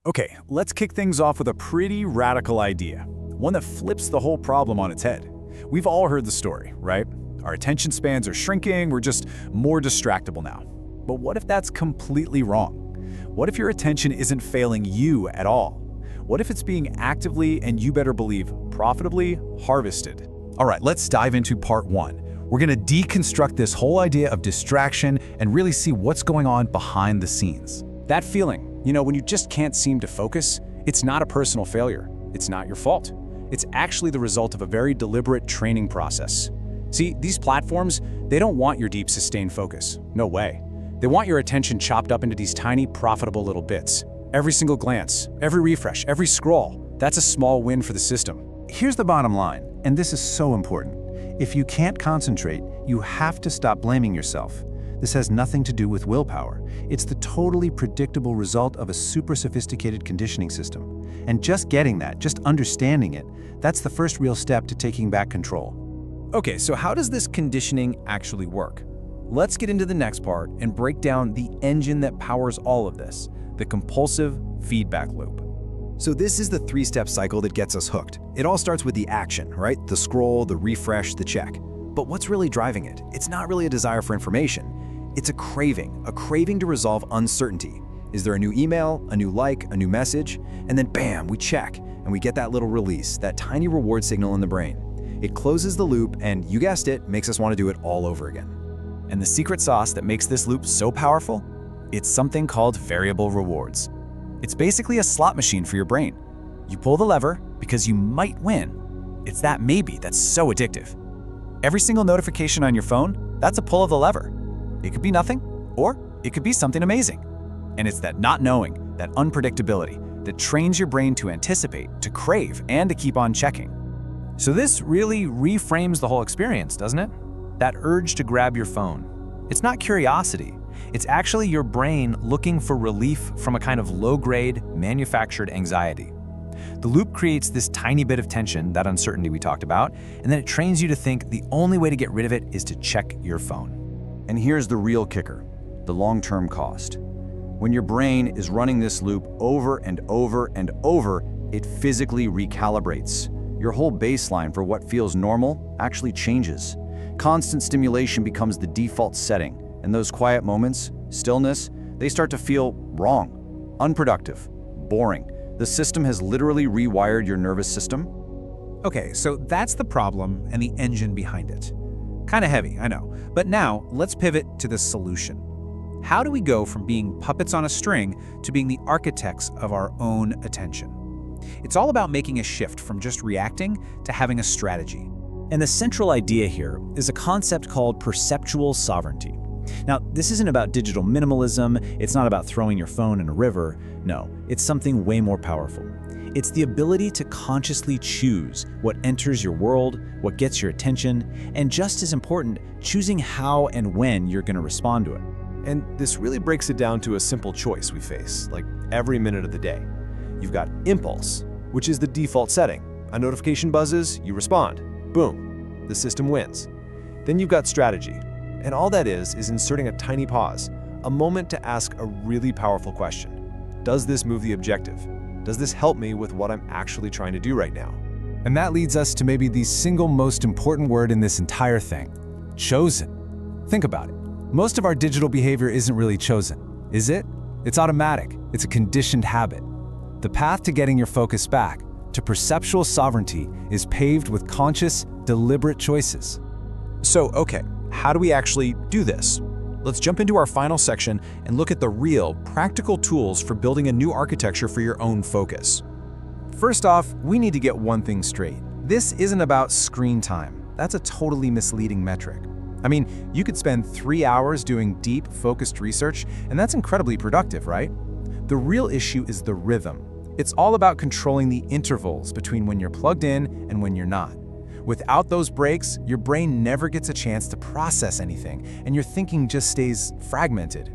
Okay, let's kick things off with a pretty radical idea, one that flips the whole problem on its head. We've all heard the story, right? Our attention spans are shrinking, we're just more distractible now. But what if that's completely wrong? What if your attention isn't failing you at all? What if it's being actively, and you better believe, profitably harvested? All right, let's dive into part one. We're gonna deconstruct this whole idea of distraction and really see what's going on behind the scenes. That feeling, when you just can't seem to focus, it's not a personal failure. It's not your fault. It's actually the result of a very deliberate training process. See, these platforms, they don't want your deep, sustained focus. No way. They want your attention chopped up into these tiny, profitable little bits. Every single glance, every refresh, every scroll, that's a small win for the system. Here's the bottom line, and this is so important. If you can't concentrate, you have to stop blaming yourself. This has nothing to do with willpower. It's the totally predictable result of a super sophisticated conditioning system. And just getting that, just understanding it, that's the first real step to taking back control. Okay, so how does this conditioning actually work? Let's get into the next part and break down the engine that powers all of this, the compulsive feedback loop. So this is the three-step cycle that gets us hooked. It all starts with the action, right? The scroll, the refresh, the check. But what's really driving it? It's not really a desire for information. It's a craving to resolve uncertainty. Is there a new email, a new like, a new message? And then bam, we check, and we get that little release, that tiny reward signal in the brain. It closes the loop, and you guessed it, makes us want to do it all over again. And the secret sauce that makes this loop so powerful? It's something called variable rewards. It's basically a slot machine for your brain. You pull the lever because you might win. It's that maybe that's so addictive. Every single notification on your phone, that's a pull of the lever. It could be nothing, or it could be something amazing. And it's that not knowing, that unpredictability, that trains your brain to anticipate, to crave, and to keep on checking. So this really reframes the whole experience, doesn't it? That urge to grab your phone. It's not curiosity. It's actually your brain looking for relief from a kind of low-grade, manufactured anxiety. The loop creates this tiny bit of tension, that uncertainty we talked about, and then it trains you to think the only way to get rid of it is to check your phone. And here's the real kicker, the long-term cost. When your brain is running this loop over and over and over, it physically recalibrates. Your whole baseline for what feels normal actually changes. Constant stimulation becomes the default setting, and those quiet moments, stillness, they start to feel wrong, unproductive, boring. The system has literally rewired your nervous system. Okay, so that's the problem and the engine behind it. Kind of heavy, I know. But now, let's pivot to the solution. How do we go from being puppets on a string to being the architects of our own attention? It's all about making a shift from just reacting to having a strategy. And the central idea here is a concept called perceptual sovereignty. Now, this isn't about digital minimalism, it's not about throwing your phone in a river. No, it's something way more powerful. It's the ability to consciously choose what enters your world, what gets your attention, and just as important, choosing how and when you're going to respond to it. And this really breaks it down to a simple choice we face, like every minute of the day. You've got impulse, which is the default setting. A notification buzzes, you respond. Boom, the system wins. Then you've got strategy, and all that is inserting a tiny pause, a moment to ask a really powerful question. Does this move the objective? Does this help me with what I'm actually trying to do right now? And that leads us to maybe the single most important word in this entire thing: chosen. Think about it. Most of our digital behavior isn't really chosen, is it? It's automatic. It's a conditioned habit. The path to getting your focus back, to perceptual sovereignty, is paved with conscious, deliberate choices. So, okay, how do we actually do this? Let's jump into our final section and look at the real, practical tools for building a new architecture for your own focus. First off, we need to get one thing straight. This isn't about screen time. That's a totally misleading metric. I mean, you could spend 3 hours doing deep, focused research, and that's incredibly productive, right? The real issue is the rhythm. It's all about controlling the intervals between when you're plugged in and when you're not. Without those breaks, your brain never gets a chance to process anything, and your thinking just stays fragmented.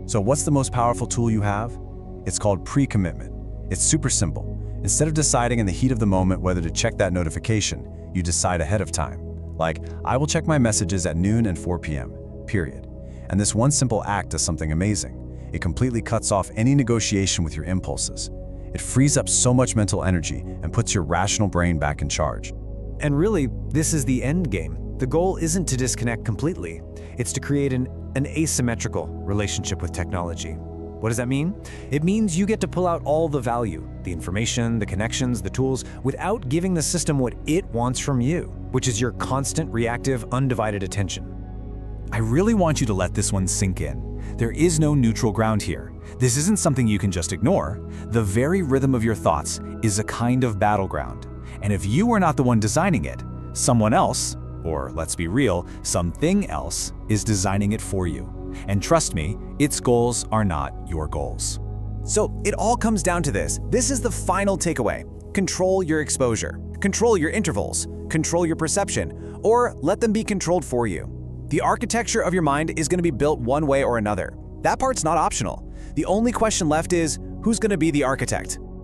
So what's the most powerful tool you have? It's called pre-commitment. It's super simple. Instead of deciding in the heat of the moment whether to check that notification, you decide ahead of time. Like, I will check my messages at noon and 4 p.m., period. And this one simple act does something amazing. It completely cuts off any negotiation with your impulses. It frees up so much mental energy and puts your rational brain back in charge. And really, this is the end game. The goal isn't to disconnect completely. It's to create an asymmetrical relationship with technology. What does that mean? It means you get to pull out all the value, the information, the connections, the tools, without giving the system what it wants from you, which is your constant, reactive, undivided attention. I really want you to let this one sink in. There is no neutral ground here. This isn't something you can just ignore. The very rhythm of your thoughts is a kind of battleground. And if you are not the one designing it, someone else, or let's be real, something else, is designing it for you. And trust me, its goals are not your goals. So it all comes down to this. This is the final takeaway. Control your exposure. Control your intervals. Control your perception. Or let them be controlled for you. The architecture of your mind is going to be built one way or another. That part's not optional. The only question left is, who's going to be the architect?